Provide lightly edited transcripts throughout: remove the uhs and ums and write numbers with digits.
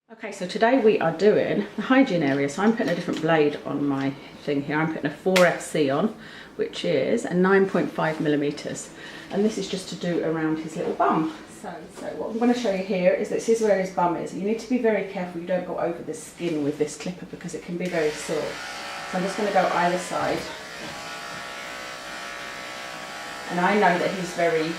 Okay, so today we are doing the hygiene area. So I'm putting a different blade on my thing here. I'm putting a 4FC on, which is a 9.5 millimeters. And this is just to do around his little bum. So what I'm going to show you here is this is where his bum is. You need to be very careful you don't go over the skin with this clipper because it can be very sore. So I'm just going to go either side. And I know that he's very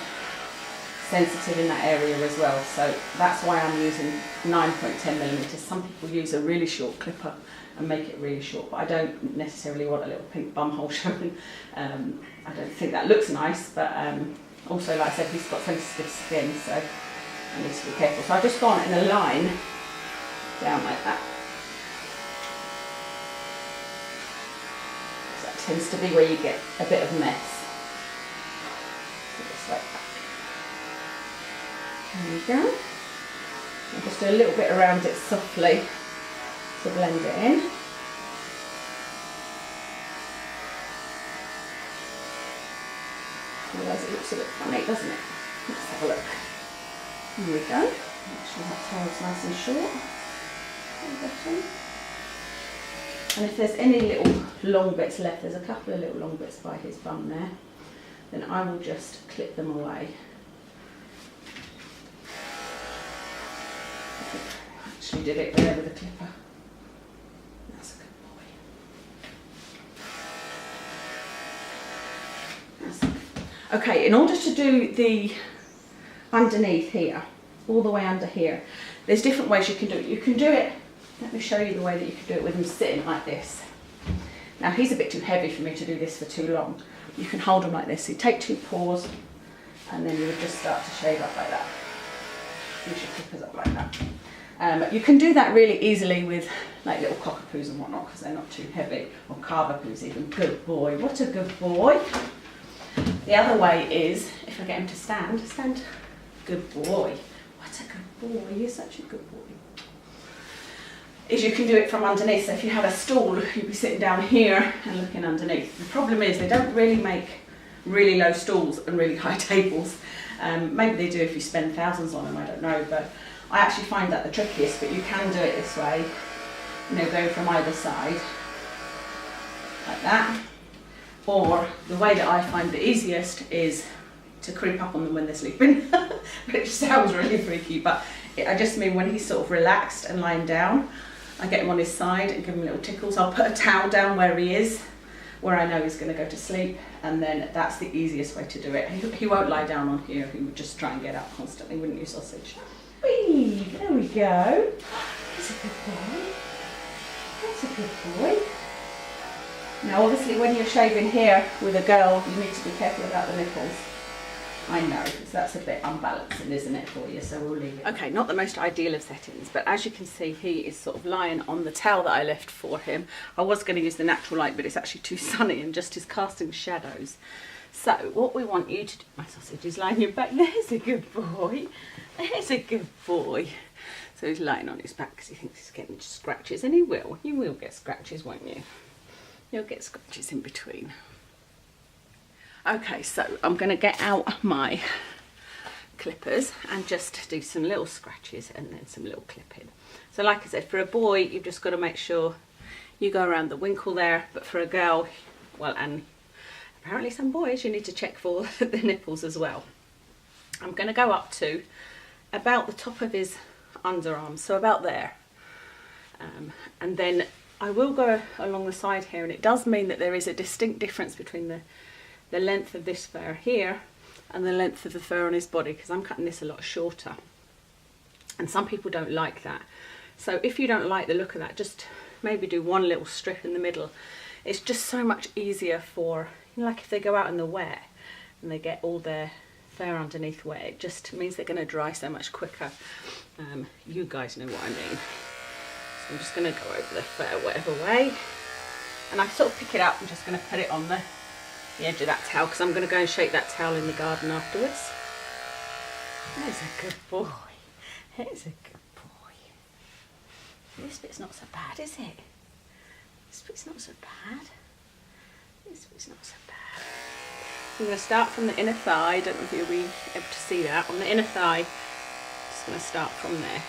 sensitive in that area as well, so that's why I'm using 9.10 millimeters. Some people use a really short clipper and make it really short, but I don't necessarily want a little pink bum hole showing. I don't think that looks nice, but also, like I said, he's got sensitive skin, so I need to be careful. So I've just gone in a line down like that. So that tends to be where you get a bit of mess. So just like that. There we go. I'll just do a little bit around it softly to blend it in. Otherwise it looks a bit funny, doesn't it? Let's have a look. Here we go. Make sure that tail's nice and short. And if there's any little long bits left, there's a couple of little long bits by his bum there, then I will just clip them away. Actually did it there with a clipper. That's a good boy. That's good. Okay, in order to do the underneath here, all the way under here, there's different ways you can do it. You can do it, let me show you the way that you can do it with him sitting like this. Now he's a bit too heavy for me to do this for too long. You can hold him like this. So you take 2 paws and then you would just start to shave up like that. Use your clippers up like that. You can do that really easily with like little cockapoos and whatnot because they're not too heavy, or cavapoos even. Good boy, what a good boy. The other way is, if I get him to stand, good boy, what a good boy, you're such a good boy. Is you can do it from underneath. So if you had a stool, you'd be sitting down here and looking underneath. The problem is they don't really make really low stools and really high tables. Maybe they do if you spend thousands on them, I don't know, but I actually find that the trickiest, but you can do it this way, going from either side, like that. Or the way that I find the easiest is to creep up on them when they're sleeping, which sounds really freaky, but I just mean when he's sort of relaxed and lying down, I get him on his side and give him little tickles. I'll put a towel down where he is, where I know he's going to go to sleep, and then that's the easiest way to do it. He won't lie down on here, he would just try and get up constantly, wouldn't you, sausage? Whee! There we go. That's a good boy. That's a good boy. Now obviously when you're shaving here with a girl, you need to be careful about the nipples. I know, because that's a bit unbalancing, isn't it, for you, so we'll leave it. Okay, not the most ideal of settings, but as you can see, he is sort of lying on the towel that I left for him. I was going to use the natural light, but it's actually too sunny and just is casting shadows. So what we want you to do, my sausage is lying on your back. There's a good boy. There's a good boy. So he's lying on his back because he thinks he's getting scratches, and he will. You will get scratches, won't you? You'll get scratches in between. Okay, so I'm going to get out my clippers and just do some little scratches and then some little clipping. So like I said, for a boy, you've just got to make sure you go around the winkle there, but for a girl, well, and apparently some boys, you need to check for the nipples as well. I'm going to go up to about the top of his underarm, so about there. And then I will go along the side here, and it does mean that there is a distinct difference between the length of this fur here and the length of the fur on his body, because I'm cutting this a lot shorter. And some people don't like that. So if you don't like the look of that, just maybe do one little strip in the middle. It's just so much easier for, like if they go out in the wet and they get all their fur underneath wet, it just means they're going to dry so much quicker. You guys know what I mean. So I'm just going to go over the fur whatever way, and I sort of pick it up. I'm just going to put it on the edge of that towel because I'm going to go and shake that towel in the garden afterwards. There's a good boy. There's a good boy. This bit's not so bad, is it? This bit's not so bad. This bit's not so bad. I'm going to start from the inner thigh. I don't know if you'll be able to see that. On the inner thigh, just going to start from there.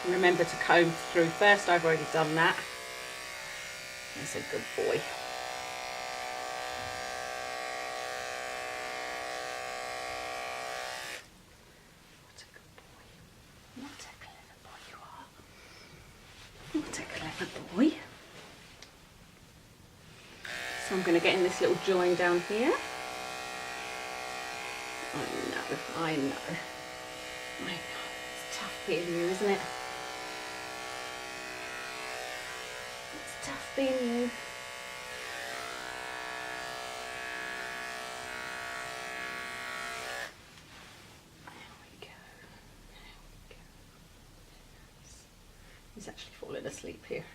Remember to comb through first. I've already done that. That's a good boy. What a good boy. What a clever boy you are. What a clever boy. So I'm going to get in this little join down here. I know. It's tough being you, isn't it? It's tough being you. There we go. He's actually falling asleep here.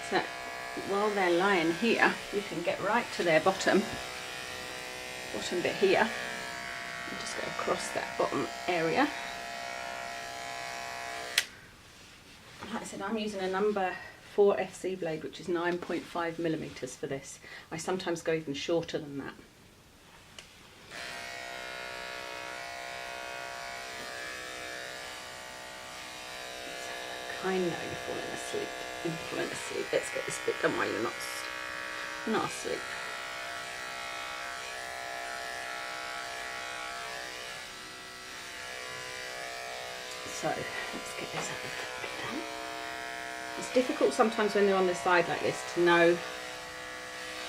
So while they're lying here, you can get right to their bottom bit here, and just go across that bottom area. Like I said, I'm using a number 4 FC blade, which is 9.5 millimeters for this. I sometimes go even shorter than that. I know you're falling asleep. You're falling asleep. Let's get this bit done while you're not asleep. So let's get this other bit done. It's difficult sometimes when they're on the side like this to know,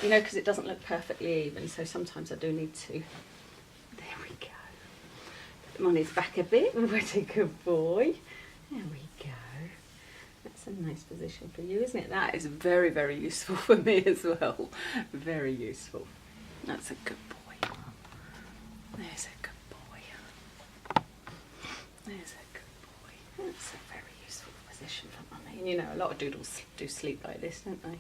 you know, because it doesn't look perfectly even. So sometimes I do need to. There we go. Put him on his back a bit. What a good boy. There we go. That's a nice position for you, isn't it? That is very, very useful for me as well. Very useful. That's a good boy. There's a good boy. There's a good boy. That's a very useful position for Mummy. And you know, a lot of doodles do sleep like this, don't they?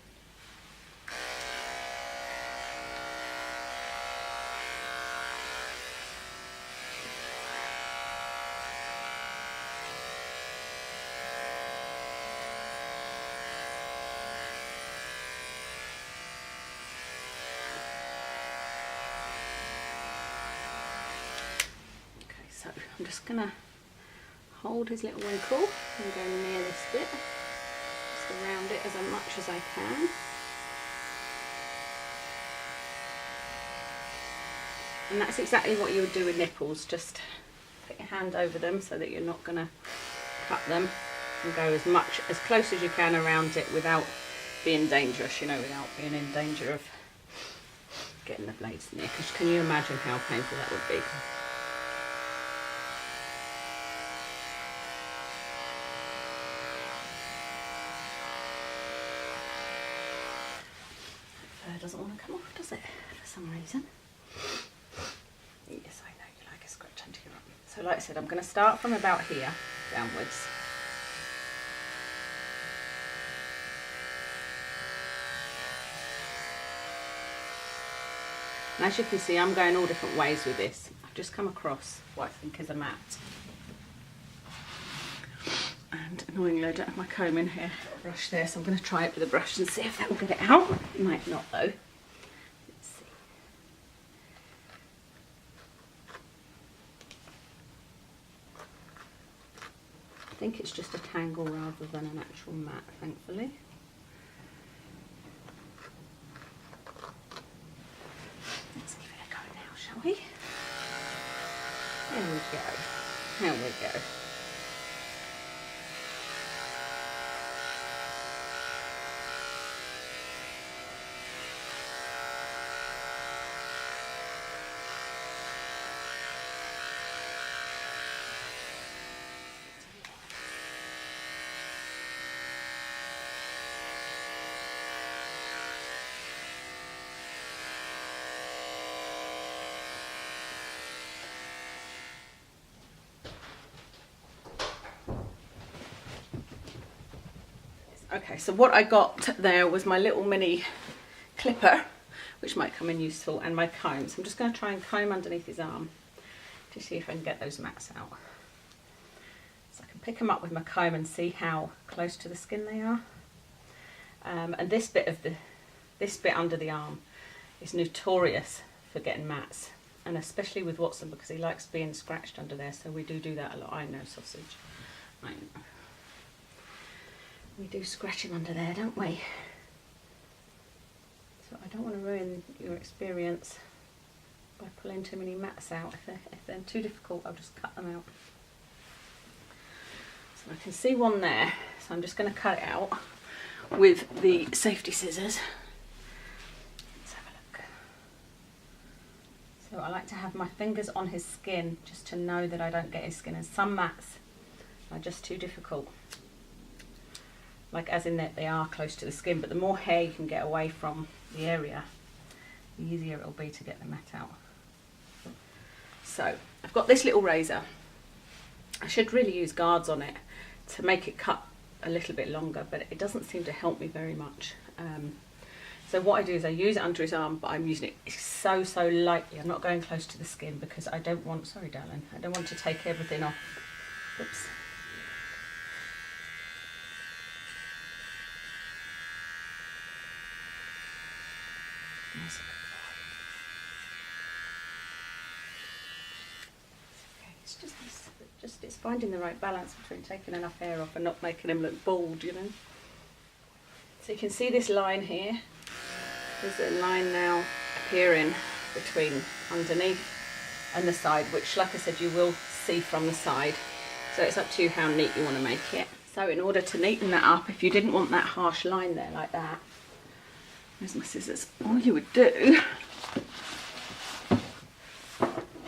So I'm just going to hold his little winkle and go near this bit, just around it as much as I can. And that's exactly what you would do with nipples, just put your hand over them so that you're not going to cut them, and go as close as you can around it without being dangerous, you know, without being in danger of getting the blades near, because can you imagine how painful that would be? Doesn't want to come off, does it, for some reason? Yes, I know you like a scratch under your arm. So like I said, I'm going to start from about here downwards. And as you can see, I'm going all different ways with this. I've just come across what I think is a mat. And annoyingly, I don't have my comb in here, brush there, so I'm going to try it with a brush and see if that will get it out. It might not though. Let's see. I think it's just a tangle rather than an actual mat, thankfully. Let's give it a go now, shall we? There we go. There we go. Okay, so what I got there was my little mini clipper, which might come in useful, and my comb. So I'm just going to try and comb underneath his arm to see if I can get those mats out. So I can pick them up with my comb and see how close to the skin they are. And this bit of the this bit under the arm is notorious for getting mats, and especially with Watson because he likes being scratched under there, so we do that a lot. I know, Sausage. I know. We do scratch him under there, don't we? So I don't want to ruin your experience by pulling too many mats out. If they're too difficult, I'll just cut them out. So I can see one there, so I'm just going to cut it out with the safety scissors. Let's have a look. So I like to have my fingers on his skin just to know that I don't get his skin, and some mats are just too difficult. Like as in that they are close to the skin, but the more hair you can get away from the area, the easier it'll be to get the mat out. So I've got this little razor. I should really use guards on it to make it cut a little bit longer, but it doesn't seem to help me very much. So what I do is I use it under his arm, but I'm using it so lightly. I'm not going close to the skin because I don't want, sorry darling, I don't want to take everything off. Oops. It's finding the right balance between taking enough hair off and not making him look bald, you know. So you can see this line here. There's a line now appearing between underneath and the side, which, like I said, you will see from the side. So it's up to you how neat you want to make it. So in order to neaten that up, if you didn't want that harsh line there like that, there's my scissors. All you would do,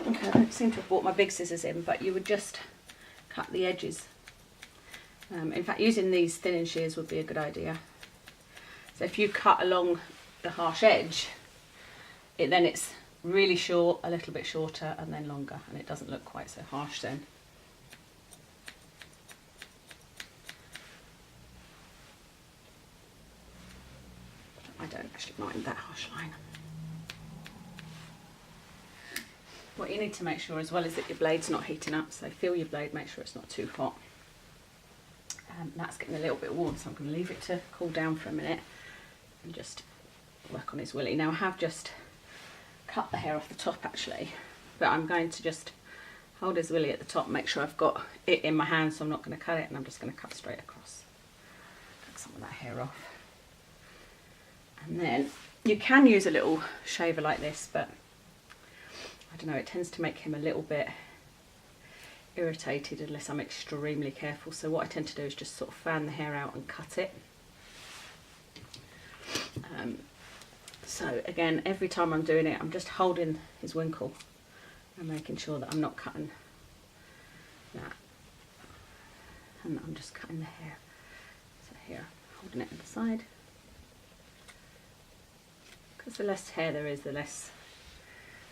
okay, I don't seem to have brought my big scissors in, but you would just cut the edges. In fact, using these thinning shears would be a good idea. So if you cut along the harsh edge, then it's really short, a little bit shorter, and then longer, and it doesn't look quite so harsh then. I don't actually mind that harsh line. What you need to make sure as well is that your blade's not heating up, so feel your blade, make sure it's not too hot. That's getting a little bit warm, so I'm going to leave it to cool down for a minute and just work on his willy. Now I have just cut the hair off the top actually, but I'm going to just hold his willy at the top, make sure I've got it in my hand, so I'm not going to cut it, and I'm just going to cut straight across. Cut some of that hair off. And then you can use a little shaver like this, but I don't know, it tends to make him a little bit irritated unless I'm extremely careful. So what I tend to do is just sort of fan the hair out and cut it. So again, every time I'm doing it, I'm just holding his winkle and making sure that I'm not cutting that. And I'm just cutting the hair. So here, holding it at the side. Because the less hair there is, the less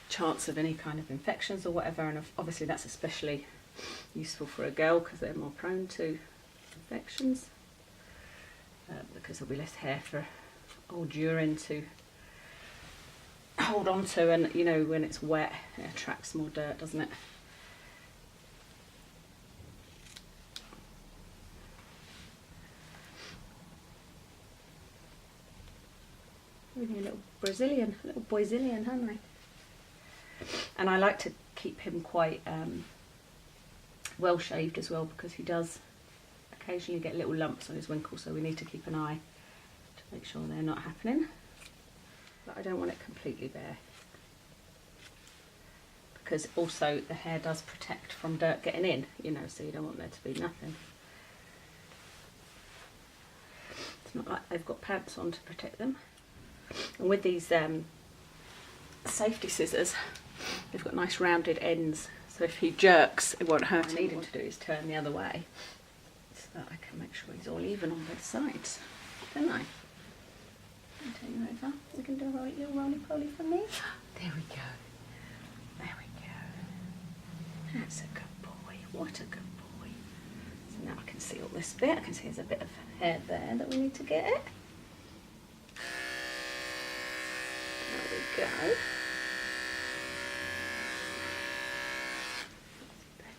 chance of any kind of infections or whatever, and obviously that's especially useful for a girl because they're more prone to infections, because there'll be less hair for old urine to hold on to, and you know, when it's wet it attracts more dirt, doesn't it? Really a little Brazilian, haven't I? And I like to keep him quite well shaved as well, because he does occasionally get little lumps on his winkle, so we need to keep an eye to make sure they're not happening. But I don't want it completely bare, because also the hair does protect from dirt getting in, you know, so you don't want there to be nothing. It's not like they've got pants on to protect them. And with these safety scissors, they've got nice rounded ends, so if he jerks it won't hurt him. What I need him to do is turn the other way so that I can make sure he's all even on both sides, don't I? I'll turn you over. You can do a little roly-poly for me. There we go. There we go. That's a good boy. What a good boy. So now I can see all this bit. I can see there's a bit of hair there that we need to get it. There we go.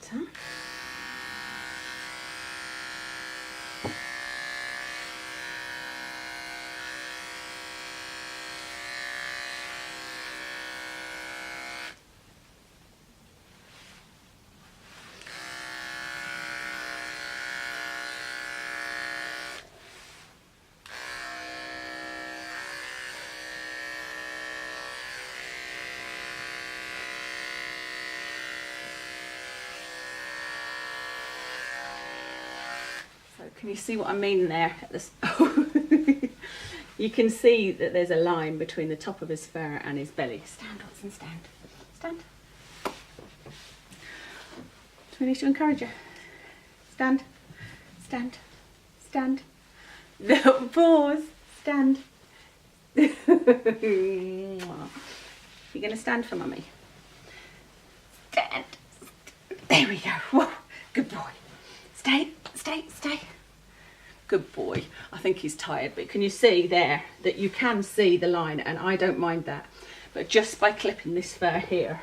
Better. But can you see what I mean there? You can see that there's a line between the top of his fur and his belly. Stand, Watson, stand. Stand. Do we need to encourage you? Stand. Stand. Stand. Little paws. Stand. You're going to stand for mummy? Stand. There we go. Whoa. Good boy. Stay, stay, stay. Good boy. I think he's tired, but can you see there that you can see the line, and I don't mind that. But just by clipping this fur here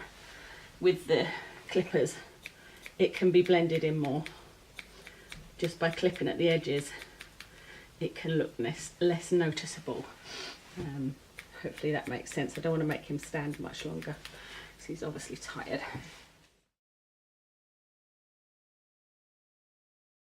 with the clippers, it can be blended in more. Just by clipping at the edges, it can look less noticeable. Hopefully that makes sense. I don't want to make him stand much longer because he's obviously tired.